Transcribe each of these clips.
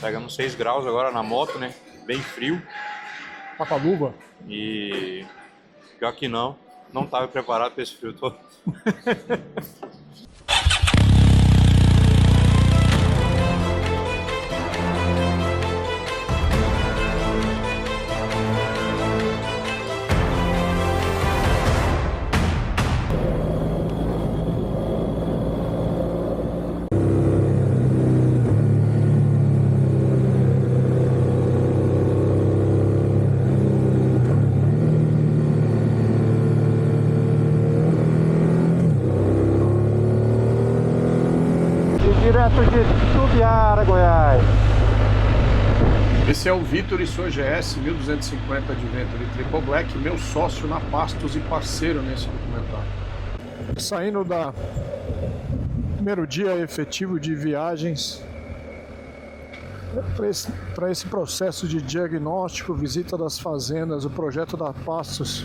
Pegamos 6 graus agora na moto, né? Bem frio. Tá com a luva? E pior que não estava preparado para esse frio todo. Direto de Itumbiara, Goiás. Esse é o Vitor e sua GS 1250 Adventure Triple Black, meu sócio na Pastos e parceiro nesse documentário. Saindo da primeiro dia efetivo de viagens para esse processo de diagnóstico, visita das fazendas, o projeto da Pastos.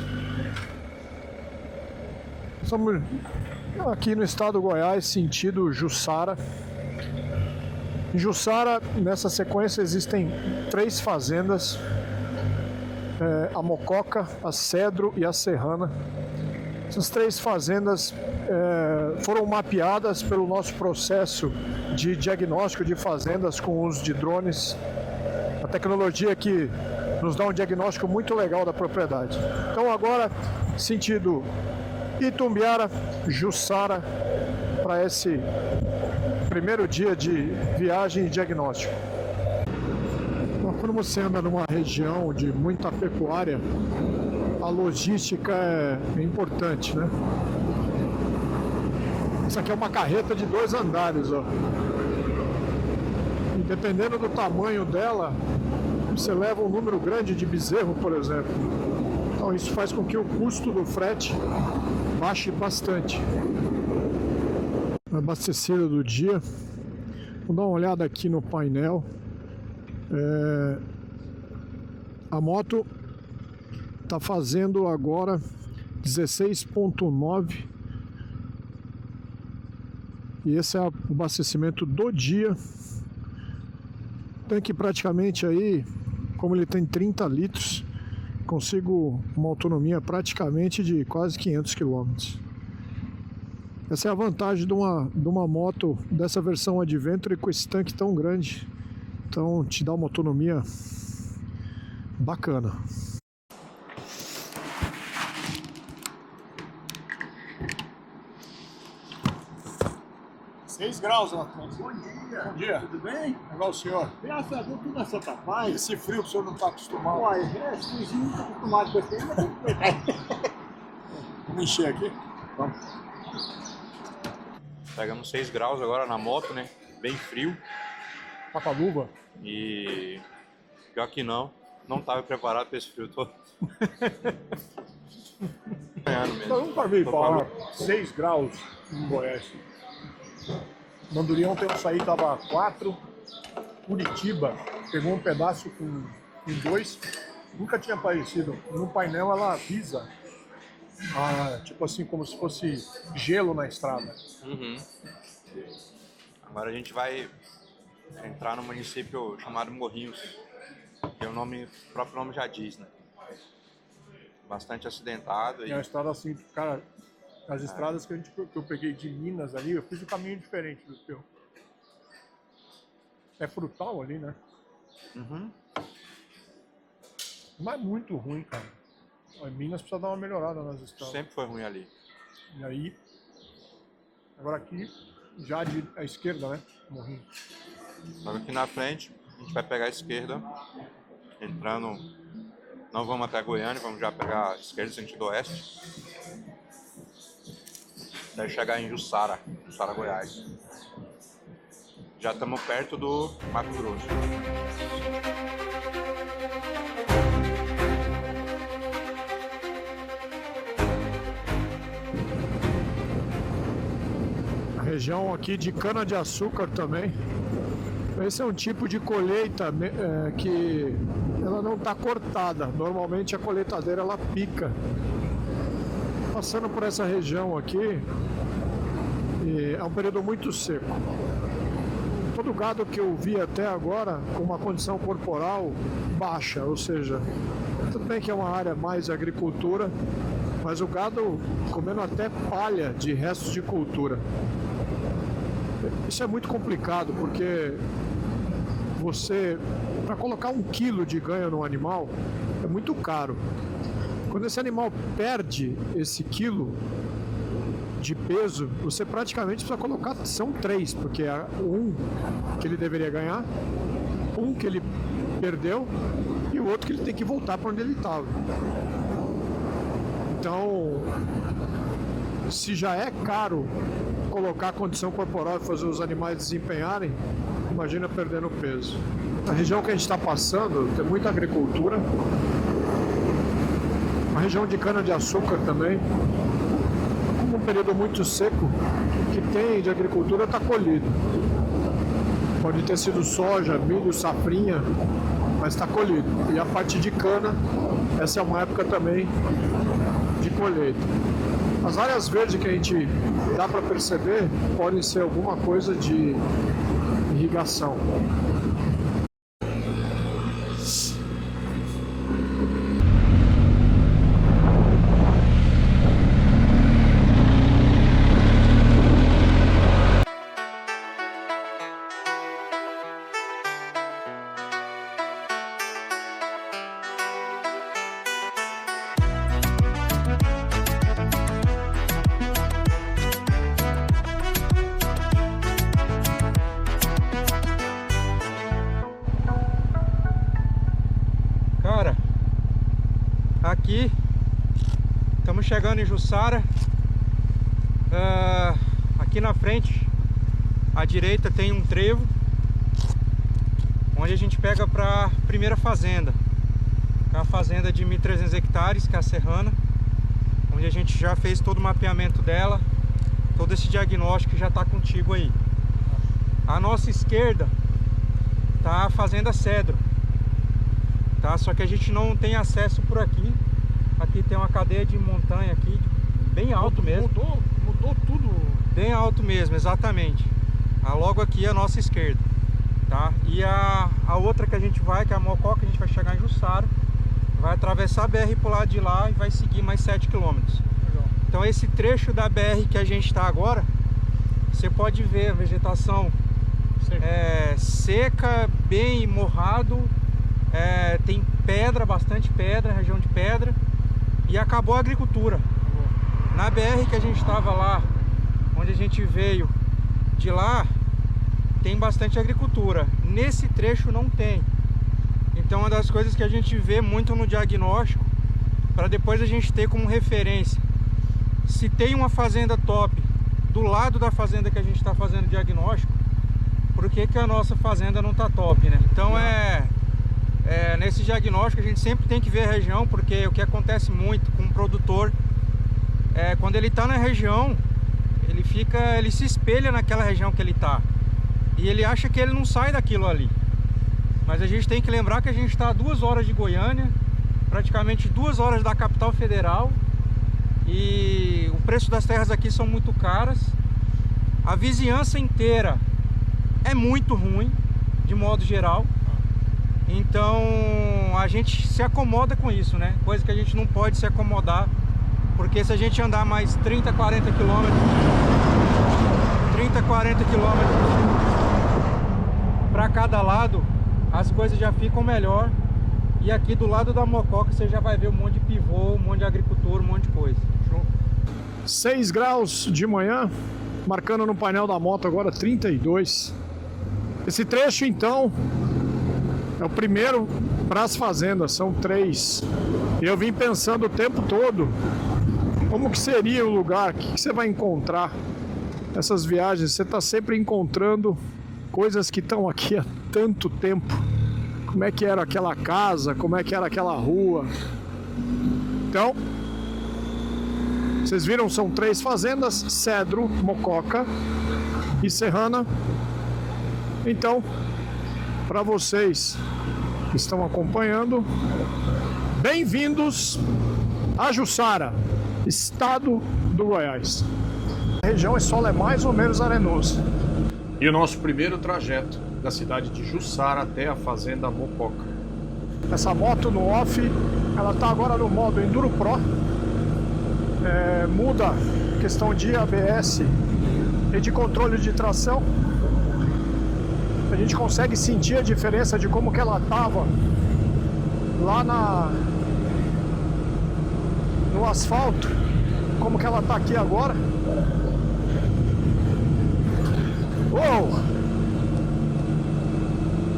Estamos aqui no estado do Goiás, sentido Jussara. Em Jussara, nessa sequência, existem 3 fazendas, a Mococa, a Cedro e a Serrana. Essas 3 fazendas foram mapeadas pelo nosso processo de diagnóstico de fazendas com o uso de drones, a tecnologia que nos dá um diagnóstico muito legal da propriedade. Então agora, sentido Itumbiara, Jussara, para esse primeiro dia de viagem e diagnóstico. Quando você anda numa região de muita pecuária, a logística é importante, né? Essa aqui é uma carreta de 2 andares, ó. E dependendo do tamanho dela, você leva um número grande de bezerro, por exemplo. Então isso faz com que o custo do frete baixe bastante. Abastecida do dia. Vou dar uma olhada aqui no painel. A moto está fazendo agora 16,9 e esse é o abastecimento do dia. Tanque praticamente aí, como ele tem 30 litros, consigo uma autonomia praticamente de quase 500 km. Essa é a vantagem de uma moto dessa versão Adventure com esse tanque tão grande. Então te dá uma autonomia bacana. Graus, Antônio. Bom dia. Bom dia. Tudo bem? Legal, o senhor. Graças a Deus, tudo na Santa Paz. Esse frio que o senhor não está acostumado. Uai, esse vizinho não está acostumado com esse tempo, mas tem que aproveitar. Vamos encher aqui? Vamos. Pegamos 6 graus agora na moto, né? Bem frio. Tá com a luva? E pior que não estava preparado para esse frio todo. Eu nunca vi falar 6 graus em Goiás. Mandurião tem um sair, tava 4. Curitiba pegou um pedaço com 2. Nunca tinha aparecido. No painel ela avisa, tipo assim, como se fosse gelo na estrada. Uhum. Agora a gente vai entrar no município chamado Morrinhos, que o próprio nome já diz, né? Bastante acidentado. É uma estrada assim, cara, as estradas que eu peguei de Minas ali, eu fiz um caminho diferente do teu. É frutal ali, né? Uhum. Mas é muito ruim, cara. Em Minas precisa dar uma melhorada nas estradas. Sempre foi ruim ali. E aí, agora aqui, já à esquerda, né? Morrinho. Agora aqui na frente, a gente vai pegar a esquerda, entrando, não vamos até Goiânia, vamos já pegar a esquerda, sentido oeste. Daí chegar em Jussara, Goiás. Já estamos perto do Mato Grosso. A região aqui de cana-de-açúcar também. Esse é um tipo de colheita que ela não está cortada. Normalmente a colheitadeira ela pica. Passando por essa região aqui, é um período muito seco. todo gado que eu vi até agora com uma condição corporal baixa, ou seja, tudo bem que é uma área mais de agricultura, mas o gado comendo até palha de restos de cultura. Isso é muito complicado, porque você, para colocar 1 quilo de ganho no animal, é muito caro. Quando esse animal perde esse quilo de peso, você praticamente precisa colocar, são 3, porque é 1 que ele deveria ganhar, 1 que ele perdeu e o outro que ele tem que voltar para onde ele estava. Então, se já é caro colocar a condição corporal e fazer os animais desempenharem, imagina perdendo peso. A região que a gente está passando tem muita agricultura, a região de cana-de-açúcar também. Como um período muito seco, o que tem de agricultura está colhido. Pode ter sido soja, milho, safrinha, mas está colhido. E a parte de cana, essa é uma época também de colheita. As áreas verdes que a gente dá para perceber podem ser alguma coisa de irrigação. Cara, aqui estamos chegando em Jussara. Aqui na frente, à direita, tem um trevo onde a gente pega para a primeira fazenda. É uma fazenda de 1.300 hectares, que é a Serrana, onde a gente já fez todo o mapeamento dela, todo esse diagnóstico já está contigo aí. À nossa esquerda tá a fazenda Cedro. Tá? Só que a gente não tem acesso por aqui. Aqui tem uma cadeia de montanha aqui, bem alto mesmo. Mudou tudo. Bem alto mesmo, exatamente. Logo aqui à nossa esquerda. Tá? E a outra que a gente vai, que é a Mococa, a gente vai chegar em Jussara, vai atravessar a BR pro lado de lá e vai seguir mais 7 km. Então esse trecho da BR que a gente está agora, você pode ver a vegetação seca, bem morrado. Tem pedra, bastante pedra, região de pedra, e acabou a agricultura. Na BR que a gente estava lá, onde a gente veio de lá, tem bastante agricultura. Nesse trecho não tem. Então, uma das coisas que a gente vê muito no diagnóstico, para depois a gente ter como referência, se tem uma fazenda top do lado da fazenda que a gente está fazendo diagnóstico, por que a nossa fazenda não está top, né? Então nesse diagnóstico a gente sempre tem que ver a região, porque o que acontece muito com o produtor quando ele está na região, ele se espelha naquela região que ele está e ele acha que ele não sai daquilo ali. Mas a gente tem que lembrar que a gente está a 2 horas de Goiânia, praticamente 2 horas da capital federal, e o preço das terras aqui são muito caras. A vizinhança inteira é muito ruim, de modo geral. Então a gente se acomoda com isso, né? Coisa que a gente não pode se acomodar, porque se a gente andar mais 30, 40 quilômetros para cada lado, as coisas já ficam melhor. E aqui do lado da Mococa você já vai ver um monte de pivô, um monte de agricultura, um monte de coisa. Show. 6 graus de manhã, marcando no painel da moto agora 32. Esse trecho então é o primeiro para as fazendas, são 3. E eu vim pensando o tempo todo como que seria o lugar, o que você vai encontrar. Essas viagens, você está sempre encontrando coisas que estão aqui há tanto tempo. Como é que era aquela casa, como é que era aquela rua. Então, vocês viram, são 3 fazendas, Cedro, Mococa e Serrana. Então, para vocês que estão acompanhando, bem-vindos a Jussara, estado do Goiás. A região, esse solo é mais ou menos arenoso. E o nosso primeiro trajeto da cidade de Jussara até a fazenda Mococa. Essa moto no off, ela tá agora no modo Enduro Pro. Muda a questão de ABS e de controle de tração. A gente consegue sentir a diferença de como que ela tava lá no asfalto, como que ela tá aqui agora. Uou!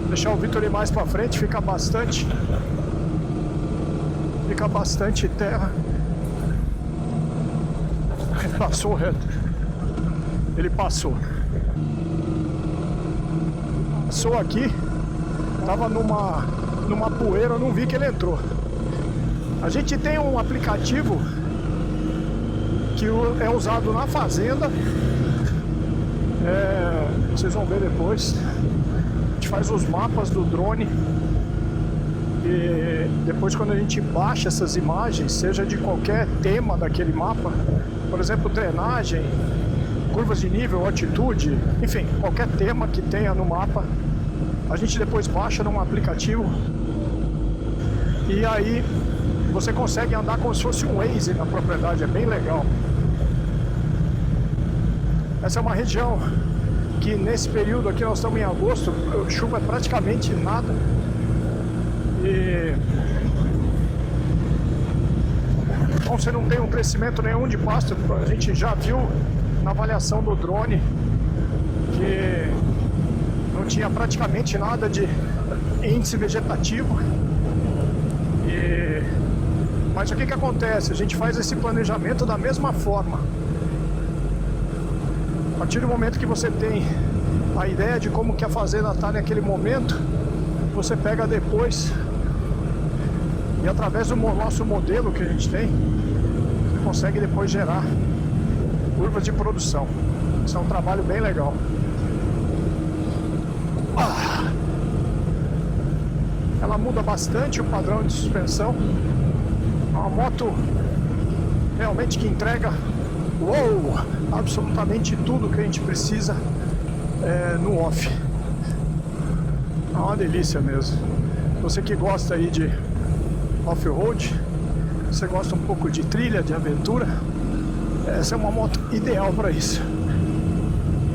Deixar o Vitor ir mais pra frente, fica bastante terra. Ele passou reto. Ele passou aqui, tava numa poeira, eu não vi que ele entrou. A gente tem um aplicativo que é usado na fazenda, vocês vão ver depois. A gente faz os mapas do drone e depois, quando a gente baixa essas imagens, seja de qualquer tema daquele mapa, por exemplo, drenagem, curvas de nível, altitude, enfim, qualquer tema que tenha no mapa, a gente depois baixa num aplicativo e aí você consegue andar como se fosse um Waze na propriedade, é bem legal. Essa é uma região que nesse período aqui, nós estamos em agosto, chuva é praticamente nada. E então você não tem um crescimento nenhum de pasto. A gente já viu na avaliação do drone que não tinha praticamente nada de índice vegetativo. Mas o que acontece? A gente faz esse planejamento da mesma forma. A partir do momento que você tem a ideia de como que a fazenda está naquele momento, você pega depois e, através do nosso modelo que a gente tem, você consegue depois gerar curvas de produção. Isso é um trabalho bem legal. Ela muda bastante o padrão de suspensão. É uma moto realmente que entrega absolutamente tudo que a gente precisa no off. É uma delícia mesmo. Você que gosta aí de off-road, você gosta um pouco de trilha, de aventura, essa é uma moto ideal para isso.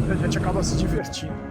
E a gente acaba se divertindo.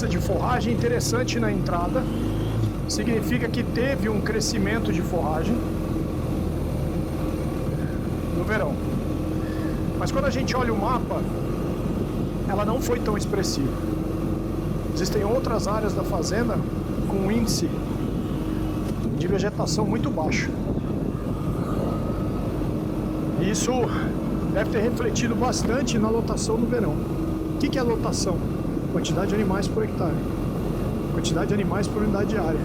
De forragem interessante na entrada, significa que teve um crescimento de forragem no verão. Mas quando a gente olha o mapa, ela não foi tão expressiva. Existem outras áreas da fazenda com um índice de vegetação muito baixo. E isso deve ter refletido bastante na lotação do verão. O que é a lotação? Quantidade de animais por hectare, quantidade de animais por unidade de área.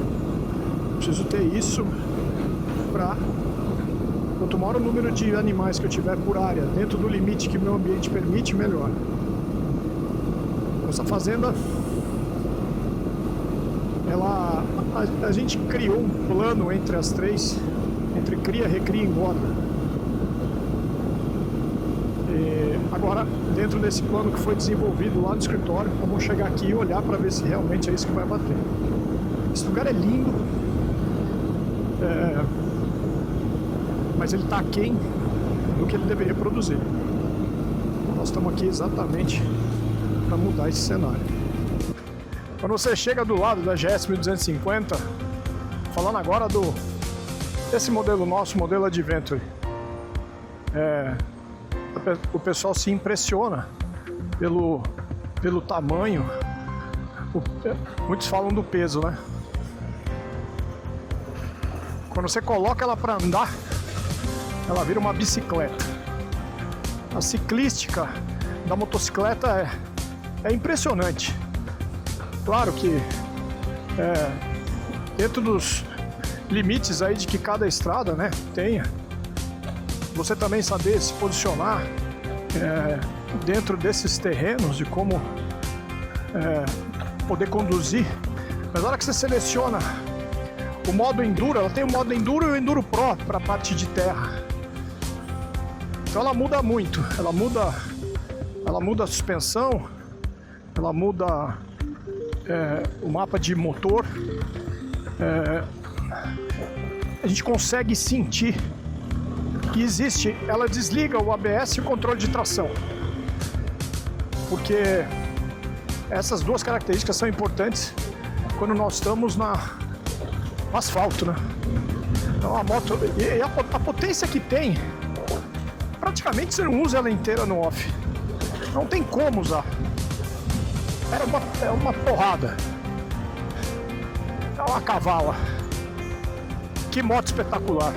Preciso ter isso para, quanto maior o número de animais que eu tiver por área, dentro do limite que o meu ambiente permite, melhor. Essa fazenda, a gente criou um plano entre as três, entre cria, recria e engorda. Agora, dentro desse plano que foi desenvolvido lá no escritório, vamos chegar aqui e olhar para ver se realmente é isso que vai bater. Esse lugar é lindo, mas ele está aquém do que ele deveria produzir. Nós estamos aqui exatamente para mudar esse cenário. Quando você chega do lado da GS 1250, falando agora desse modelo nosso, modelo Adventure, o pessoal se impressiona pelo tamanho. Muitos falam do peso, né? Quando você coloca ela para andar, ela vira uma bicicleta. A ciclística da motocicleta é impressionante. Claro que dentro dos limites aí de que cada estrada, né, tenha. Você também saber se posicionar dentro desses terrenos e como poder conduzir. Mas na hora que você seleciona o modo Enduro, ela tem o modo Enduro e o Enduro Pro para a parte de terra. Então ela muda muito, ela muda a suspensão, ela muda o mapa de motor. A gente consegue sentir que existe, ela desliga o ABS e o controle de tração, porque essas duas características são importantes quando nós estamos no asfalto, né? Então a moto, e a potência que tem, praticamente você não usa ela inteira no off, não tem como usar, é uma porrada, é uma cavala. Que moto espetacular.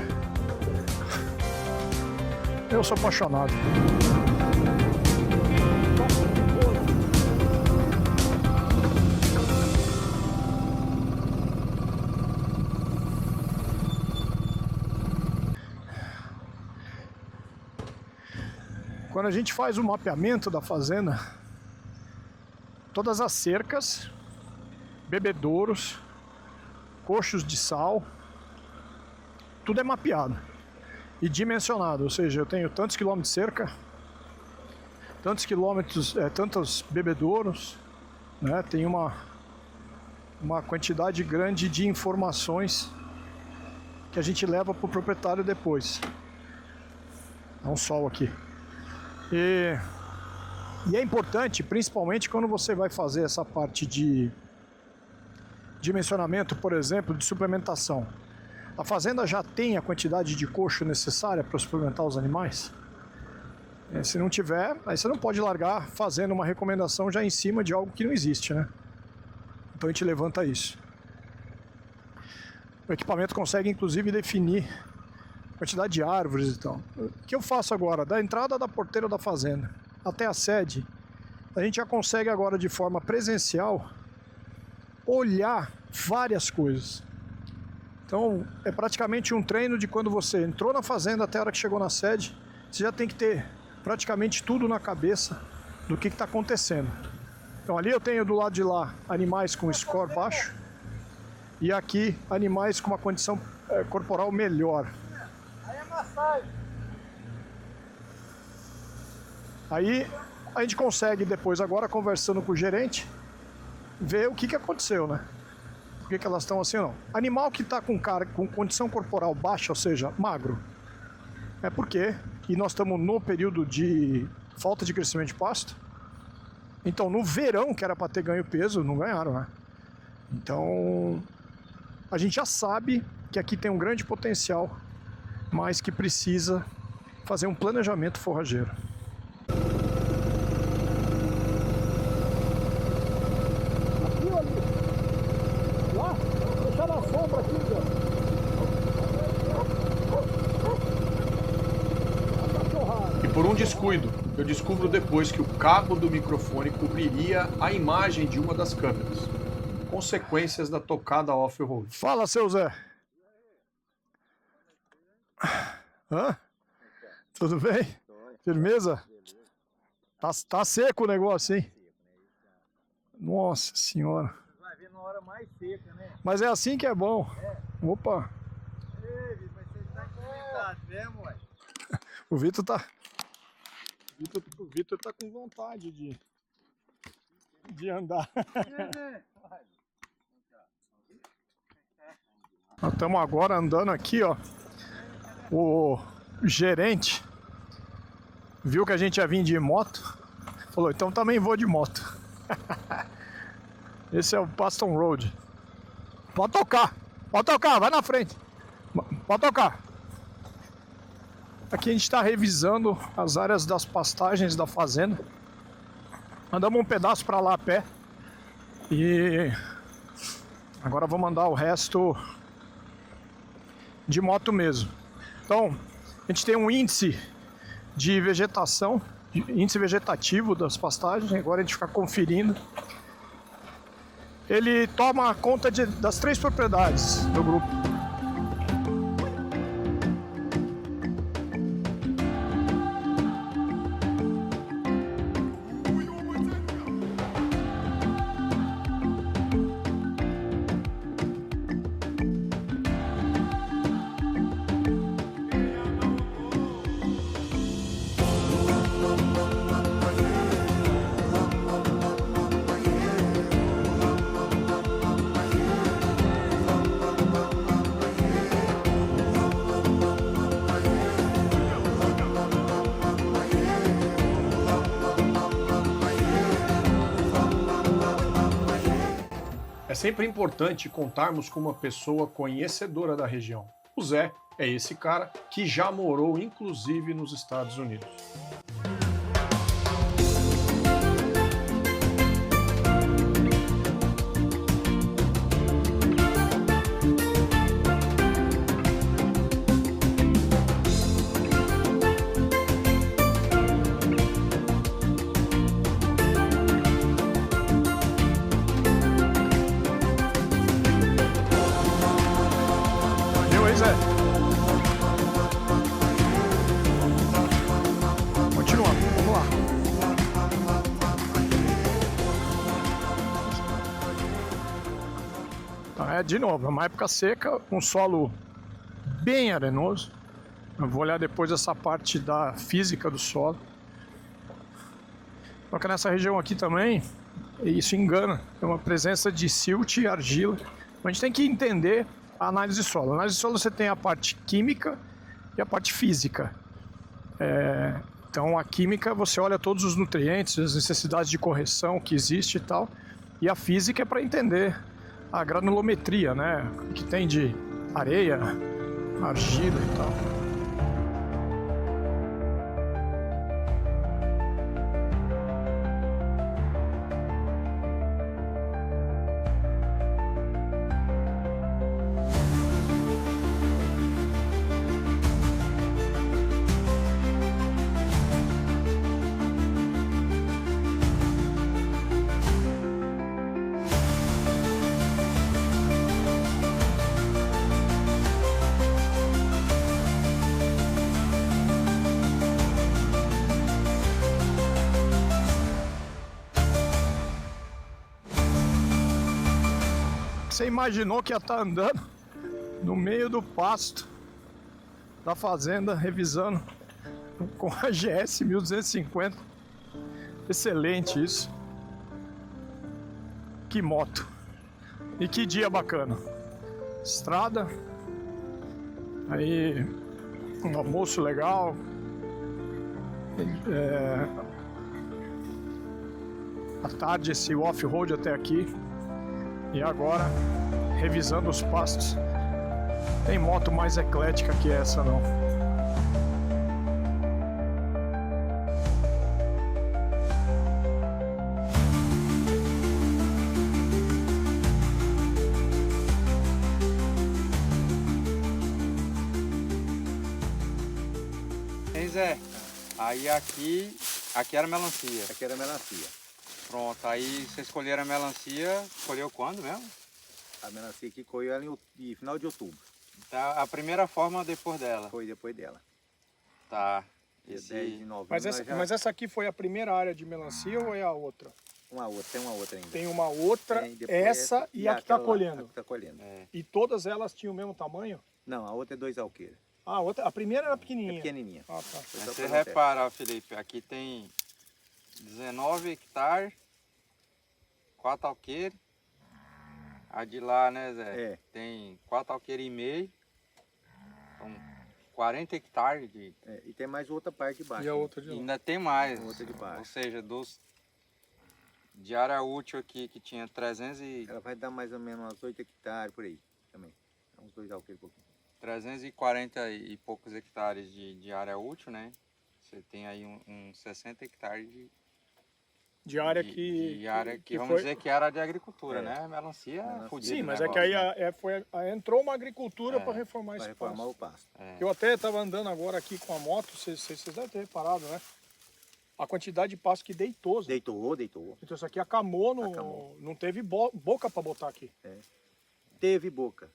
Eu sou apaixonado. Quando a gente faz o mapeamento da fazenda, todas as cercas, bebedouros, coxos de sal, tudo é mapeado e dimensionado, ou seja, eu tenho tantos quilômetros de cerca, tantos quilômetros, tantos bebedouros, né? Tem uma quantidade grande de informações que a gente leva para o proprietário depois. Dá um sol aqui. E é importante, principalmente quando você vai fazer essa parte de dimensionamento, por exemplo, de suplementação. A fazenda já tem a quantidade de coxo necessária para suplementar os animais? Se não tiver, aí você não pode largar fazendo uma recomendação já em cima de algo que não existe, né? Então a gente levanta isso. O equipamento consegue inclusive definir a quantidade de árvores e tal. O que eu faço agora? Da entrada da porteira da fazenda até a sede, a gente já consegue agora de forma presencial olhar várias coisas. Então, é praticamente um treino de quando você entrou na fazenda até a hora que chegou na sede, você já tem que ter praticamente tudo na cabeça do que está acontecendo. Então, ali eu tenho do lado de lá animais com score baixo e aqui animais com uma condição corporal melhor. Aí a gente consegue depois, agora conversando com o gerente, ver o que aconteceu, né? Por que elas estão assim ou não. Animal que está com condição corporal baixa, ou seja, magro, é porque, e nós estamos no período de falta de crescimento de pasto, então no verão que era para ter ganho peso, não ganharam, né? Então a gente já sabe que aqui tem um grande potencial, mas que precisa fazer um planejamento forrageiro. E por um descuido, eu descubro depois que o cabo do microfone cobriria a imagem de uma das câmeras. Consequências da tocada off-road. Fala, seu Zé. Hã? Tudo bem? Firmeza? Tá seco o negócio, hein? Nossa senhora. Vai ver na hora mais seca, né? Mas é assim que é bom. Opa. Ei, mas você tá complicado mesmo, ué. O Vitor tá com vontade de andar. Nós estamos agora andando aqui, ó. O gerente viu que a gente ia vir de moto, falou, então também vou de moto. Esse é o Paston Road. Pode tocar, vai na frente. Pode tocar. Aqui a gente está revisando as áreas das pastagens da fazenda. Andamos um pedaço para lá a pé. E agora vou mandar o resto de moto mesmo. Então, a gente tem um índice de vegetação, índice vegetativo das pastagens. Agora a gente fica conferindo ele toma conta das 3 propriedades do grupo. É sempre importante contarmos com uma pessoa conhecedora da região. O Zé é esse cara que já morou inclusive nos Estados Unidos. Valeu aí, Zé. Continuando, vamos lá. Tá, de novo, é uma época seca, um solo bem arenoso. Eu vou olhar depois essa parte da física do solo. Só que nessa região aqui também, isso engana, tem uma presença de silt e argila. A gente tem que entender a análise de solo. A análise de solo você tem a parte química e a parte física. Então a química você olha todos os nutrientes, as necessidades de correção que existe e tal. E a física é para entender a granulometria, né? Que tem de areia, argila e tal. Você imaginou que ia estar andando no meio do pasto da fazenda, revisando com a GS 1250. Excelente isso. Que moto. E que dia bacana. Estrada. Aí um almoço legal. À tarde esse off-road até aqui. E agora, revisando os pastos. Tem moto mais eclética que essa, não. Hein, Zé? Aí aqui era melancia. Aqui era melancia. Pronto, aí você escolheram a melancia, escolheu quando mesmo? A melancia aqui colheu ela em final de outubro. Tá, a primeira forma depois dela. Foi depois dela. Tá. Dia 10 de novembro. Mas essa aqui foi a primeira área de melancia ou é a outra? Tem uma outra ainda. Tem uma outra, Tem, depois essa e a que está aquela lá, colhendo. a que tá colhendo. E todas elas tinham o mesmo tamanho? Não, a outra é 2 alqueires. A primeira era É pequenininha. pequenininha. Ah, tá. Foi só Você pra dar repara, ó, Felipe, aqui tem 19 hectares, 4 alqueires. A de lá, né, Zé? É. Tem 4 alqueires e meio. São 40 hectares de... E tem mais outra parte de baixo. E a outra de E lá. ainda tem mais. Outra de baixo. Ou seja, de área útil aqui que tinha 300 e... Ela vai dar mais ou menos umas 8 hectares por aí também. Uns 2 alqueires um pouquinho. 340 e poucos hectares de área útil, né? Você tem aí uns 60 hectares De área que... de área que vamos foi... dizer que era de agricultura, É. né? Melancia fodida. Sim, mas o é que aí negócio, né? entrou uma agricultura para reformar Vai esse reformar pasto. o pasto. É. Eu até estava andando agora aqui com a moto, vocês devem ter reparado, né? a quantidade de pasto que deitou. Zé. Deitou. Então isso aqui acamou, não teve boca para botar aqui. Teve boca.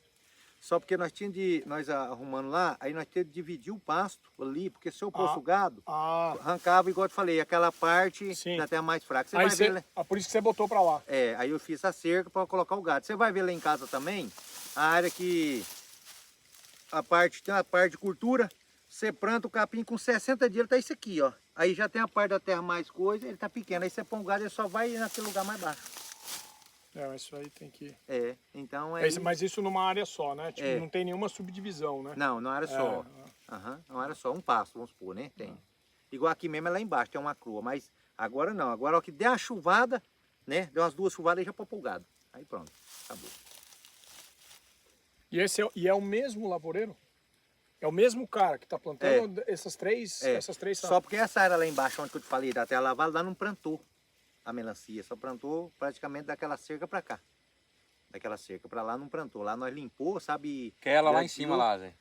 Só porque nós arrumando lá, aí nós temos que dividir o pasto ali, porque se eu pôr o gado, arrancava, igual eu te falei, aquela parte da terra mais fraca. Você aí vai ver, por isso que você botou para lá. aí eu fiz a cerca para colocar o gado. Você vai ver lá em casa também, a área que tem a parte de cultura, você planta o capim com 60 dias, ele tá isso aqui, ó. Aí já tem a parte da terra mais coisa, ele tá pequeno. Aí você põe o gado, ele só vai naquele lugar mais baixo. Isso aí tem que... então Mas isso numa área só, né? Tipo, não tem nenhuma subdivisão, né? Não, numa área só. Numa área só, um pasto, vamos supor, né? Tem. Igual aqui mesmo é lá embaixo, tem uma crua, mas agora não. Agora, ó, que der uma chuvada, né? Deu umas 2 chuvadas, aí já pôr o gado. Aí pronto, acabou. E é o mesmo lavoureiro? É o mesmo cara que está plantando essas três Só porque essa área lá embaixo, onde eu te falei, da terra lavada, lá não plantou a melancia. Só plantou praticamente daquela cerca para cá. Daquela cerca para lá não plantou. Lá nós limpou, sabe? Aquela lá em cima lá, Zé.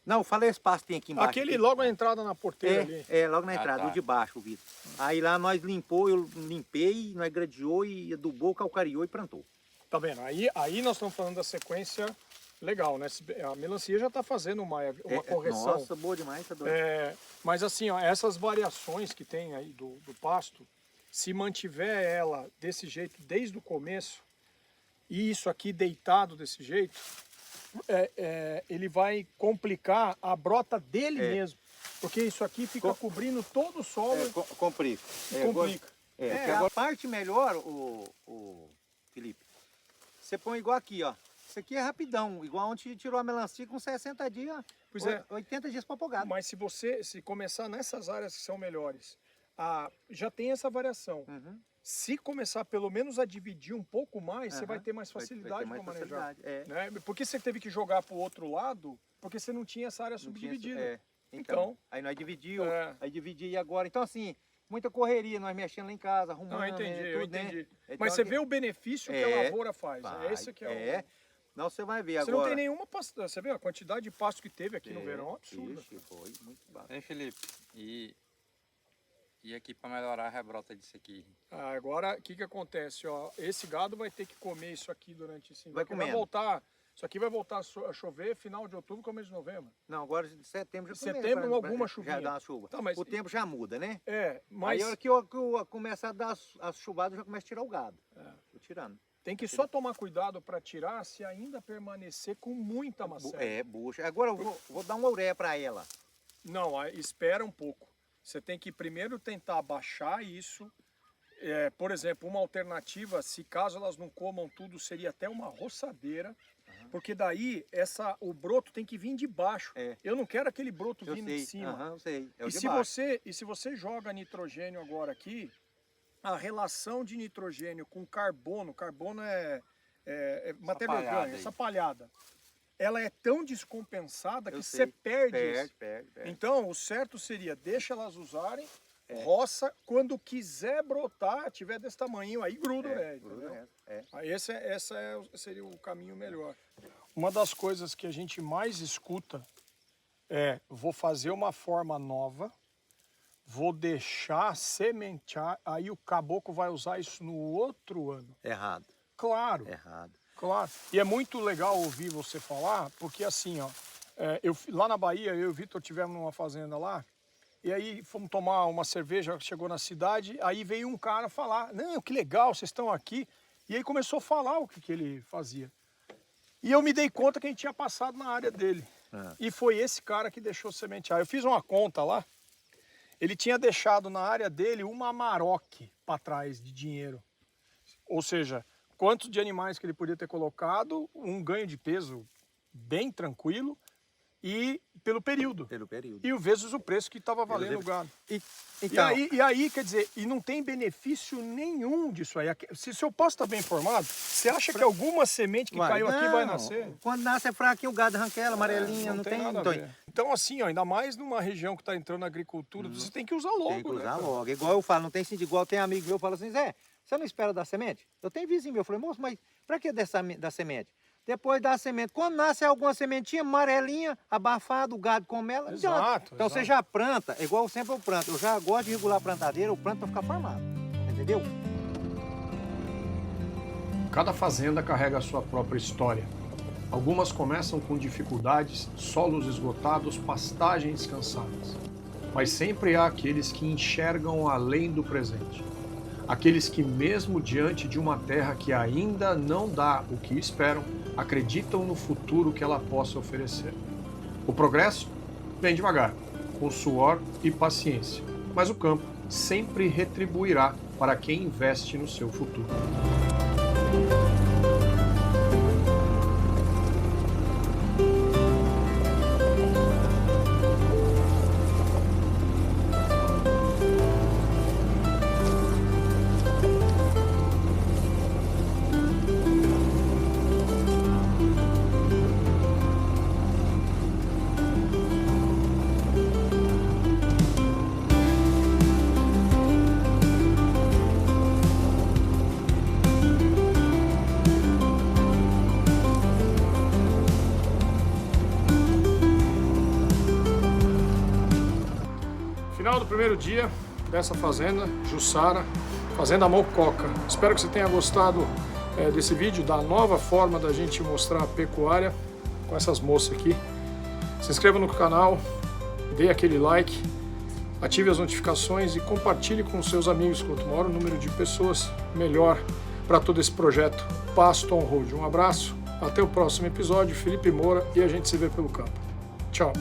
Não, eu falei esse pasto tem aqui embaixo. Aquele aqui. logo a entrada na porteira ali. Logo na entrada, o de baixo, o Vitor. Aí lá nós limpou, eu limpei, nós gradiou e adubou, calcariou e plantou. Tá vendo? Aí nós estamos falando da sequência legal, né? A melancia já está fazendo uma correção. Nossa, boa demais, tá doido. Mas assim, ó, essas variações que tem aí do pasto, se mantiver ela desse jeito desde o começo, e isso aqui deitado desse jeito, ele vai complicar a brota dele mesmo. Porque isso aqui fica cobrindo todo o solo. Complica. Complica. A parte melhor, o Felipe, você põe igual aqui, ó. Isso aqui é rapidão, igual onde tirou a melancia com 60 dias, 80 dias para pôr. Mas se começar nessas áreas que são melhores, já tem essa variação. Se começar pelo menos a dividir um pouco mais, você vai ter mais facilidade para manejar. Né? Porque você teve que jogar para o outro lado, porque você não tinha essa área subdividida. Então, aí nós dividimos, aí dividi agora. Então assim, muita correria, nós mexendo lá em casa, arrumando. Eu entendi. Né? Então, mas você vê o benefício que a lavoura faz. Esse que é o... Não, você vai ver você agora. Não tem nenhuma pasto. Você vê a quantidade de pasto que teve aqui no verão, absurda. Foi muito baixo. Hein, Felipe? E aqui para melhorar a rebrota disso aqui? Agora, o que acontece? Ó, esse gado vai ter que comer isso aqui durante esse vai voltar. Isso aqui vai voltar a chover final de outubro, começo de novembro. Não, agora de setembro já começa. Setembro alguma chuvinha. Já dá uma chuva. Tá, mas... O tempo já muda, né? Mas... Aí a hora que eu começar a dar as chuvadas, eu já começo a tirar o gado. Tô tirando. Tem que só tomar cuidado para tirar se ainda permanecer com muita maceta. Bucha. Agora eu vou dar uma ureia para ela. Não, espera um pouco. Você tem que primeiro tentar abaixar isso. Por exemplo, uma alternativa, se caso elas não comam tudo, seria até uma roçadeira. Porque daí o broto tem que vir de baixo. Eu não quero aquele broto vindo de cima. Eu sei. Se você joga nitrogênio agora aqui, a relação de nitrogênio com carbono é matéria orgânica, essa palhada. Ela é tão descompensada que você perde isso. Perde. Então, o certo seria, deixa elas usarem, roça, quando quiser brotar, tiver desse tamanho, aí gruda o entendeu? Aí esse seria o caminho melhor. Uma das coisas que a gente mais escuta vou fazer uma forma nova, vou deixar sementear, aí o caboclo vai usar isso no outro ano. Errado. Claro. Errado. Claro. E é muito legal ouvir você falar, porque assim, ó, lá na Bahia, eu e o Vitor tivemos numa fazenda lá, e aí fomos tomar uma cerveja, chegou na cidade, aí veio um cara falar, não, que legal, vocês estão aqui. E aí começou a falar o que ele fazia. E eu me dei conta que a gente tinha passado na área dele. E foi esse cara que deixou sementear. Eu fiz uma conta lá, ele tinha deixado na área dele uma Amarok para trás de dinheiro. Ou seja, quantos de animais que ele podia ter colocado, um ganho de peso bem tranquilo e pelo período. E vezes o preço que estava valendo o gado. Então, e aí, quer dizer, e não tem benefício nenhum disso aí. Se o seu posto está bem informado, você acha que alguma semente que caiu aqui vai nascer? Quando nasce é fraquinho, o gado arranca ela, amarelinha, não tem nada a ver. Então assim, ó, ainda mais numa região que está entrando na agricultura, você tem que usar logo. Tem que usar logo. Igual eu falo, não tem sentido. Igual tem amigo meu que fala assim, Zé, você não espera dar semente? Eu tenho vizinho meu, eu falei, moço, mas para que dar semente? Depois dá a semente. Quando nasce alguma sementinha amarelinha, abafada, o gado come ela, adianta. Exato, Então você exato. já planta, igual sempre eu planto. Eu já gosto de regular a plantadeira, eu planto para ficar formado. Entendeu? Cada fazenda carrega a sua própria história. Algumas começam com dificuldades, solos esgotados, pastagens cansadas. Mas sempre há aqueles que enxergam além do presente. Aqueles que, mesmo diante de uma terra que ainda não dá o que esperam, acreditam no futuro que ela possa oferecer. O progresso vem devagar, com suor e paciência, mas o campo sempre retribuirá para quem investe no seu futuro. Final do primeiro dia dessa fazenda, Jussara, Fazenda Mococa. Espero que você tenha gostado desse vídeo, da nova forma da gente mostrar a pecuária com essas moças aqui. Se inscreva no canal, dê aquele like, ative as notificações e compartilhe com seus amigos. Quanto maior o número de pessoas, melhor para todo esse projeto Pasto on Road. Um abraço, até o próximo episódio. Felipe Moura e a gente se vê pelo campo. Tchau!